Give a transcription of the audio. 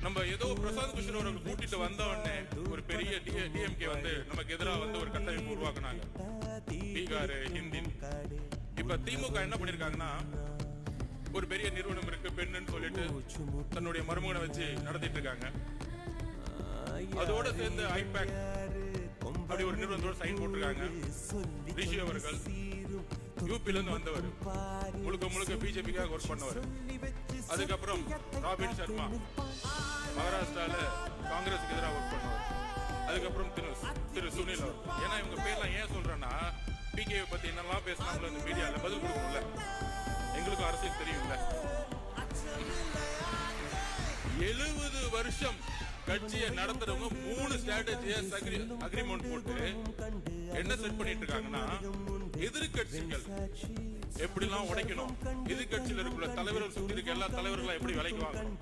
நம்ம ஏதோ பிரசாந்த் கிஷோர் அவர்கள் கூட்டிட்டு வந்த உடனே ஒரு பெரிய டிஎம்கே வந்து நமக்கு எதிராக வந்து ஒரு கட்டமைப்பு உருவாக்குனாங்க, பீகார் ஹிந்தி. இப்ப திமுக என்ன பண்ணிருக்காங்கன்னா, ஒரு பெரிய நிறுவனம் இருக்கு பெண்ணுன்னு சொல்லிட்டு தன்னுடைய மருமகனை வச்சு நடத்திட்டு இருக்காங்க. அதோட சேர்ந்து ஐபேக் அப்படி ஒரு நிறுவனத்தோட சைன் போட்டிருக்காங்க. ரிஷி அவர்கள் யூபில இருந்து வந்தவர், முழுக்க முழுக்க பிஜேபிக்காக ஒர்க் பண்ணவர். அதுக்கப்புறம் ராபின் சர்மா மகாராஷ்டிரால காங்கிரஸுக்கு எதிராக ஒர்க் பண்ணுவார். அதுக்கப்புறம் திரு சுனில் அவர். ஏன்னா இவங்க பேர்லாம் ஏன் சொல்றேன்னா, பிகேவை பத்தி என்னெல்லாம் பேசினாங்களோ இந்த மீடியால பதில் கொடுக்கணும்ல, எங்களுக்கும் அரசியல் தெரியும்ல. 70 வருஷம் கட்சியை நடத்துறவங்க 3 ஸ்ட்ராட்டஜியஸ் அக்ரிமெண்ட் போட்டு என்ன செட் பண்ணிட்டு இருக்காங்கன்னா, எதிர்கட்சிகள் எப்படிலாம் உடைக்கணும், எதிர்கட்சியில் இருக்கிற தலைவர்கள் சுத்தி இருக்க எல்லா தலைவர்களும் எப்படி விலைக்கு வாங்கணும்,